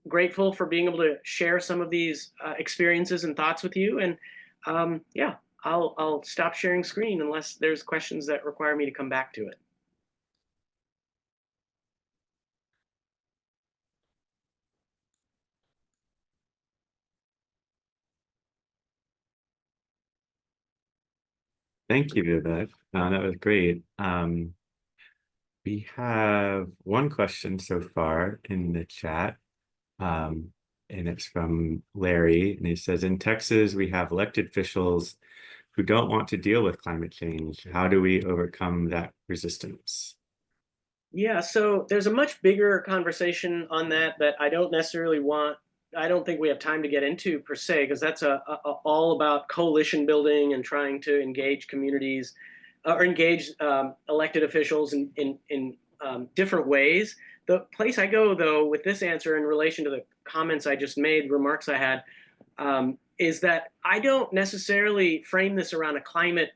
grateful for being able to share some of these experiences and thoughts with you. And yeah, I'll stop sharing screen unless there's questions that require me to come back to it. Thank you, Vivek. That was great. We have one question so far in the chat, and it's from Larry, and he says, in Texas, we have elected officials who don't want to deal with climate change. How do we overcome that resistance? Yeah, so there's a much bigger conversation on that I don't necessarily I don't think we have time to get into per se, because that's all about coalition building and trying to engage communities or engage elected officials in different ways. The place I go, though, with this answer in relation to the comments I just made, remarks I had, is that I don't necessarily frame this around a climate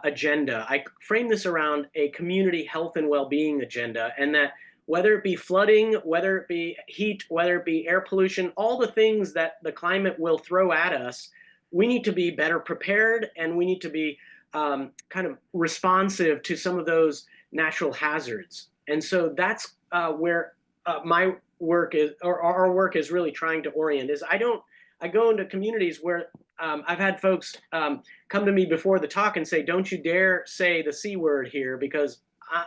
agenda. I frame this around a community health and well-being agenda, and that whether it be flooding, whether it be heat, whether it be air pollution, all the things that the climate will throw at us, we need to be better prepared, and we need to be kind of responsive to some of those natural hazards. And so that's where my work is, or our work is really trying to orient. I go into communities where I've had folks come to me before the talk and say, don't you dare say the C word here, because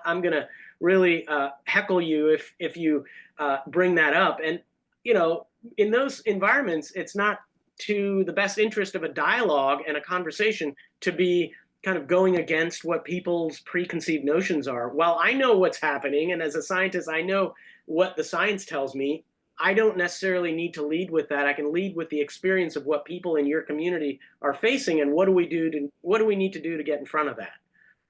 I'm going to really heckle you if you bring that up. And, you know, in those environments, it's not to the best interest of a dialogue and a conversation to be kind of going against what people's preconceived notions are. While I know what's happening, and as a scientist, I know what the science tells me, I don't necessarily need to lead with that. I can lead with the experience of what people in your community are facing, and what do we need to do to get in front of that.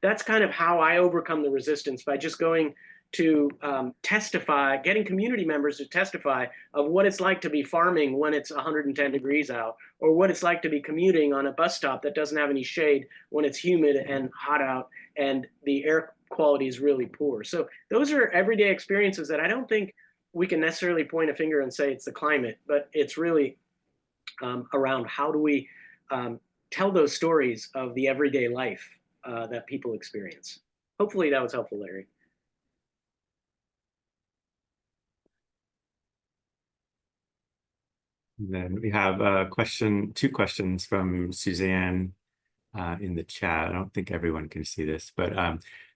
That's kind of how I overcome the resistance, by just going to testify, getting community members to testify of what it's like to be farming when it's 110 degrees out, or what it's like to be commuting on a bus stop that doesn't have any shade when it's humid and hot out and the air quality is really poor. So those are everyday experiences that I don't think we can necessarily point a finger and say it's the climate, but it's really around how do we tell those stories of the everyday life that people experience. Hopefully that was helpful, Larry. Then we have two questions from Suzanne in the chat. I don't think everyone can see this, but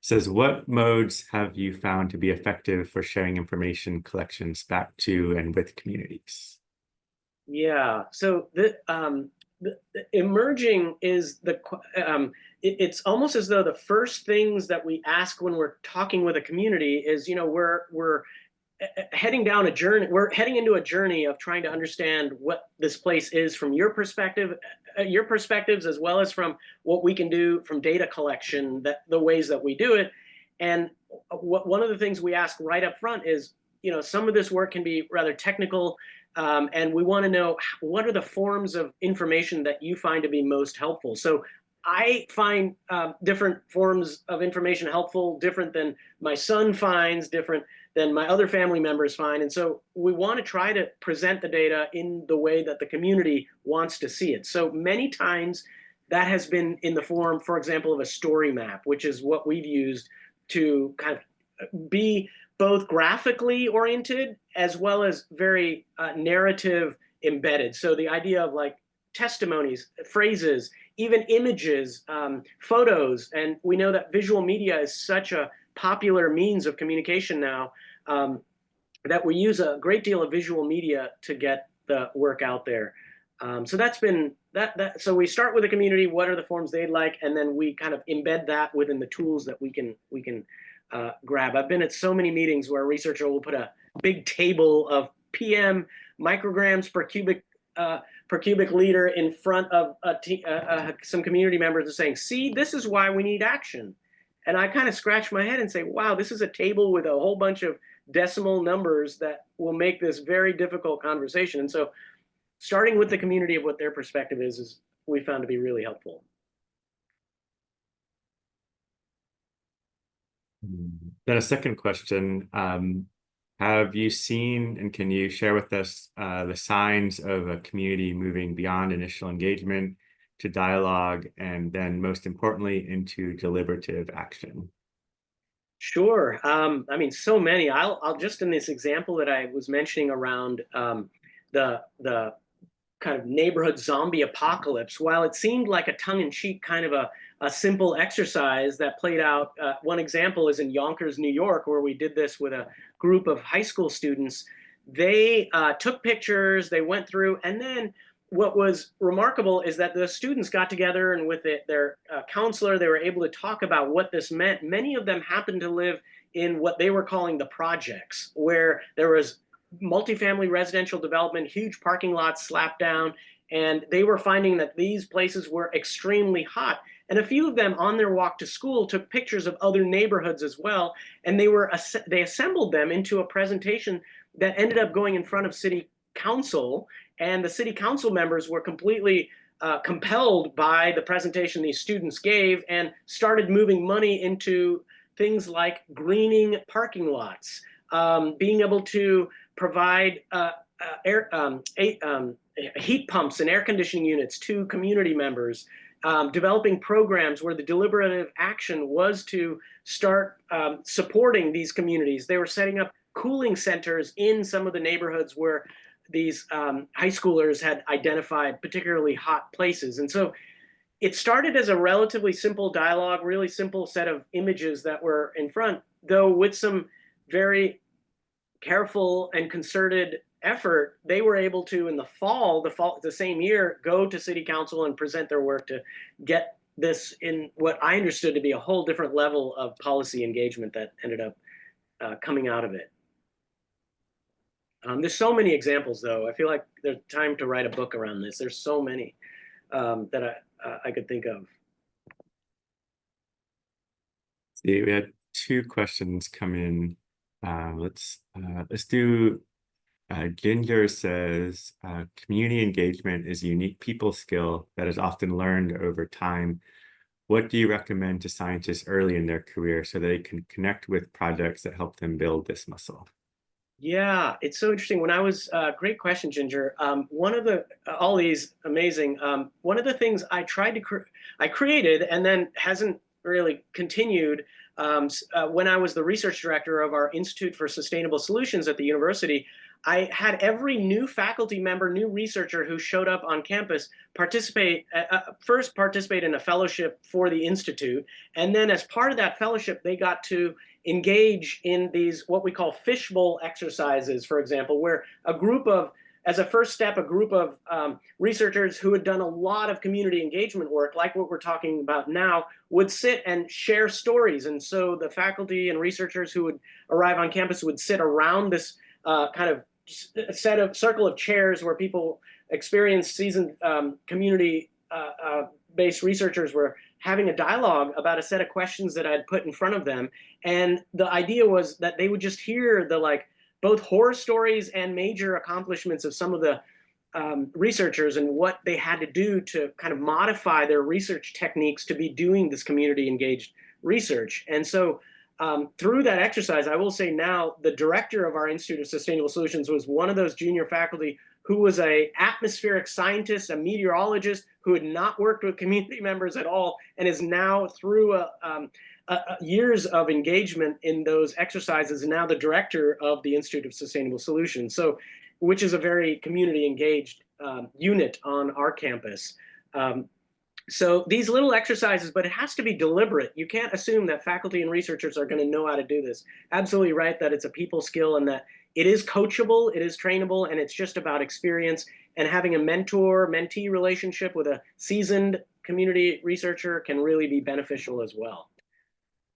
says, what modes have you found to be effective for sharing information collections back to and with communities? Yeah, so the emerging is it's almost as though the first things that we ask when we're talking with a community is, you know, we're heading down a journey. We're heading into a journey of trying to understand what this place is from your perspective, your perspectives, as well as from what we can do from data collection, the ways that we do it. And one of the things we ask right up front is, you know, some of this work can be rather technical, and we want to know what are the forms of information that you find to be most helpful. So I find different forms of information helpful, different than my son finds, different than my other family members find. And so we want to try to present the data in the way that the community wants to see it. So many times that has been in the form, for example, of a story map, which is what we've used to kind of be both graphically oriented as well as very narrative embedded. So the idea of like testimonies, phrases, even images, photos. And we know that visual media is such a popular means of communication now, that we use a great deal of visual media to get the work out there. So that's been so we start with the community, what are the forms they'd like, and then we kind of embed that within the tools that we can grab. I've been at so many meetings where a researcher will put a big table of PM micrograms per cubic per cubic liter in front of some community members and saying, see, this is why we need action. And I kind of scratch my head and say, wow, this is a table with a whole bunch of decimal numbers that will make this very difficult conversation. And so starting with the community of what their perspective is we found to be really helpful. Then a second question, have you seen and can you share with us the signs of a community moving beyond initial engagement to dialogue and then most importantly into deliberative action? Sure. I mean, so many. I'll just in this example that I was mentioning around the kind of neighborhood zombie apocalypse, while it seemed like a tongue-in-cheek kind of a simple exercise that played out, one example is in Yonkers, New York, where we did this with a group of high school students. They took pictures, they went through, and then what was remarkable is that the students got together and with their counselor, they were able to talk about what this meant. Many of them happened to live in what they were calling the projects, where there was multifamily residential development, huge parking lots slapped down, and they were finding that these places were extremely hot. And a few of them on their walk to school took pictures of other neighborhoods as well, and they assembled them into a presentation that ended up going in front of city council, and the city council members were completely compelled by the presentation these students gave and started moving money into things like greening parking lots, being able to provide heat pumps and air conditioning units to community members, developing programs where the deliberative action was to start supporting these communities. They were setting up cooling centers in some of the neighborhoods where these high schoolers had identified particularly hot places. And so it started as a relatively simple dialogue, really simple set of images that were in front, though with some very careful and concerted effort, they were able to, in the fall, the same year, go to city council and present their work to get this in what I understood to be a whole different level of policy engagement that ended up coming out of it. There's so many examples, though. I feel like there's time to write a book around this. There's so many that I could think of. See, we had two questions come in. Let's do. Ginger says, community engagement is a unique people skill that is often learned over time. What do you recommend to scientists early in their career so they can connect with projects that help them build this muscle? Yeah, it's so interesting. When I was, great question, Ginger. One of the, all these amazing, one of the things I tried to, I created and then hasn't really continued when I was the research director of our Institute for Sustainable Solutions at the university. I had every new faculty member, new researcher who showed up on campus first participate in a fellowship for the Institute. And then as part of that fellowship, they got to engage in these, what we call fishbowl exercises, for example, where a group of, as a first step, a group of researchers who had done a lot of community engagement work, like what we're talking about now, would sit and share stories. And so the faculty and researchers who would arrive on campus would sit around this kind of circle of chairs where people experienced seasoned community-based researchers were having a dialogue about a set of questions that I'd put in front of them. And the idea was that they would just hear the both horror stories and major accomplishments of some of the researchers and what they had to do to kind of modify their research techniques to be doing this community engaged research. And so through that exercise, I will say now the director of our Institute of Sustainable Solutions was one of those junior faculty who was an atmospheric scientist, a meteorologist who had not worked with community members at all, and is now through years of engagement in those exercises, and now the director of the Institute of Sustainable Solutions, so which is a very community engaged unit on our campus. So these little exercises, but it has to be deliberate. You can't assume that faculty and researchers are going to know how to do this. Absolutely right that it's a people skill and that it is coachable, it is trainable, and it's just about experience and having a mentor-mentee relationship with a seasoned community researcher can really be beneficial as well.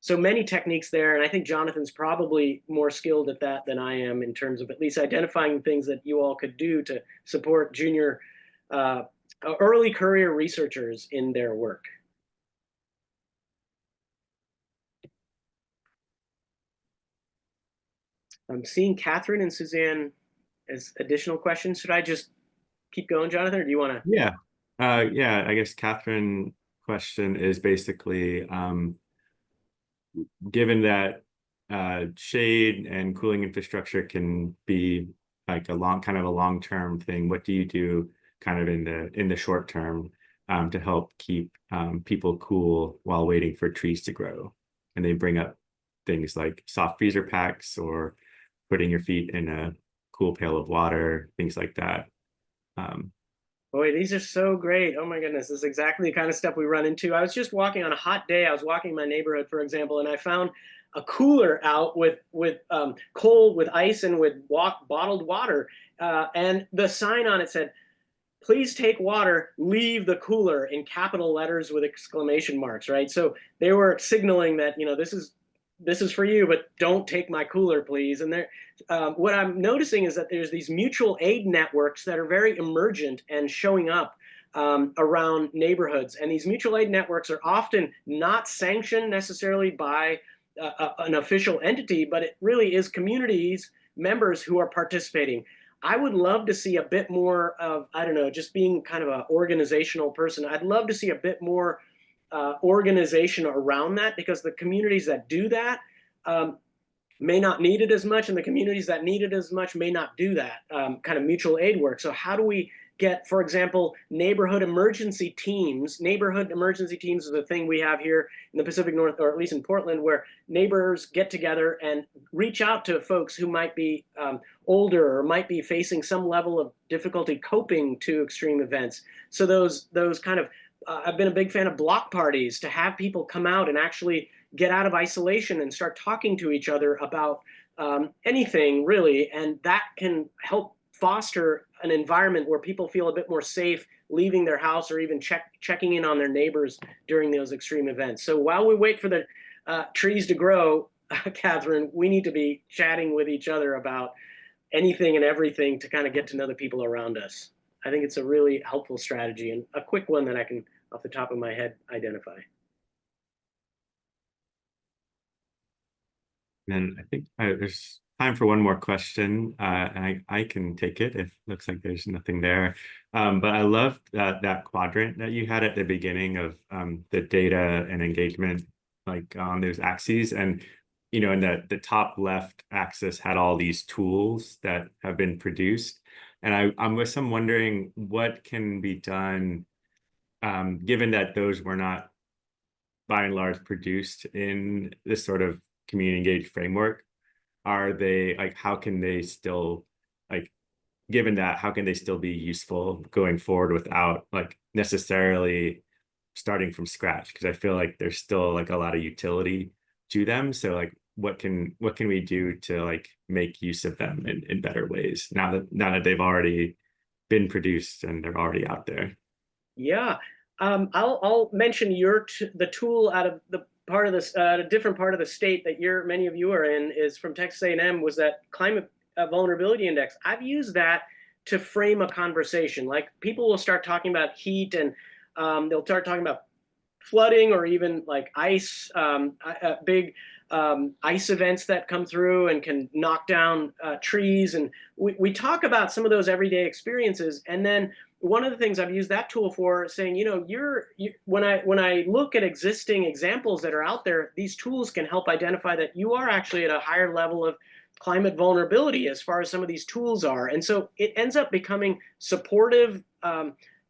So many techniques there, and I think Jonathan's probably more skilled at that than I am in terms of at least identifying things that you all could do to support junior early career researchers in their work. I'm seeing Catherine and Suzanne as additional questions. Should I just keep going, Jonathan, or do you want to? Yeah. Yeah, I guess Catherine question is basically given that shade and cooling infrastructure can be like a long-term thing, what do you do kind of in the short term to help keep people cool while waiting for trees to grow? And they bring up things like soft freezer packs or putting your feet in a cool pail of water, things like that. Boy, these are so great. Oh my goodness, this is exactly the kind of stuff we run into. I was just walking on a hot day. I was walking in my neighborhood, for example, and I found a cooler out with cold, with ice, and with bottled water. And the sign on it said, "Please take water, leave the cooler," in capital letters with exclamation marks, right? So they were signaling that, this is for you, but don't take my cooler, please. And what I'm noticing is that there's these mutual aid networks that are very emergent and showing up around neighborhoods. And these mutual aid networks are often not sanctioned necessarily by an official entity, but it really is communities, members who are participating. I would love to see a bit more of, I don't know, just being kind of an organizational person. I'd love to see a bit more organization around that, because the communities that do that may not need it as much, and the communities that need it as much may not do that kind of mutual aid work. So how do we get, for example, neighborhood emergency teams? Neighborhood emergency teams is a thing we have here in the Pacific North, or at least in Portland, where neighbors get together and reach out to folks who might be older or might be facing some level of difficulty coping to extreme events. So those kind of I've been a big fan of block parties, to have people come out and actually get out of isolation and start talking to each other about anything really. And that can help foster an environment where people feel a bit more safe leaving their house, or even checking in on their neighbors during those extreme events. So while we wait for the trees to grow, Catherine, we need to be chatting with each other about anything and everything to kind of get to know the people around us. I think it's a really helpful strategy, and a quick one that I can, off the top of my head, identify. And I think there's time for one more question, and I can take it if it looks like there's nothing there. But I loved that quadrant that you had at the beginning of the data and engagement, like on those axes. And, in the top left axis had all these tools that have been produced. And I'm wondering what can be done, given that those were not by and large produced in this sort of community engaged framework. Are they like, how can they still, like, given that, how can they still be useful going forward without like necessarily starting from scratch? Because I feel like there's still like a lot of utility to them. So like, what can we do to like make use of them in better ways now that they've already been produced and they're already out there? Yeah, I'll mention the tool out of the part of this a different part of the state that many of you are in, is from Texas A&M, was that climate vulnerability index. I've used that to frame a conversation. Like, people will start talking about heat, and they'll start talking about flooding, or even like ice, big ice events that come through and can knock down trees. And we talk about some of those everyday experiences. And then one of the things I've used that tool for, saying, when I look at existing examples that are out there, these tools can help identify that you are actually at a higher level of climate vulnerability as far as some of these tools are. And so it ends up becoming supportive.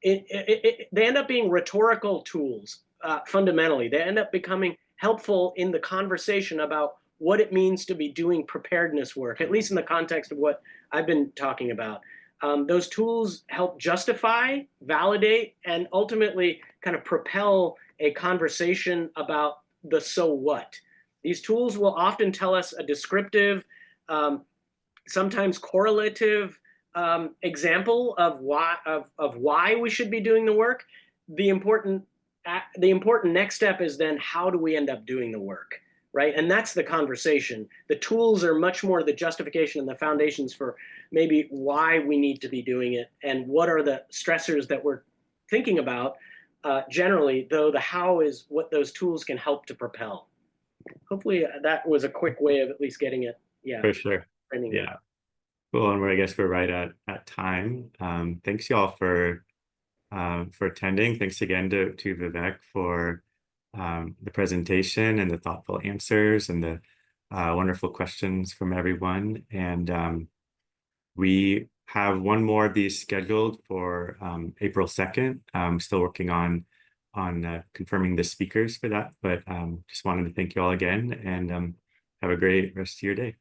They end up being rhetorical tools. Fundamentally, they end up becoming helpful in the conversation about what it means to be doing preparedness work, at least in the context of what I've been talking about. Those tools help justify, validate, and ultimately kind of propel a conversation about the so what. These tools will often tell us a descriptive, sometimes correlative example of why we should be doing the work. The important next step is then, how do we end up doing the work? right? And that's the conversation. The tools are much more the justification and the foundations for maybe why we need to be doing it and what are the stressors that we're thinking about. Generally, though, the how is what those tools can help to propel. Hopefully that was a quick way of at least getting it. Yeah. For sure. Yeah. Cool. And I guess we're right at time. Thanks y'all for attending. Thanks again to Vivek for the presentation and the thoughtful answers and the wonderful questions from everyone. And we have one more of these scheduled for April 2nd. Still working on confirming the speakers for that, but just wanted to thank you all again and have a great rest of your day.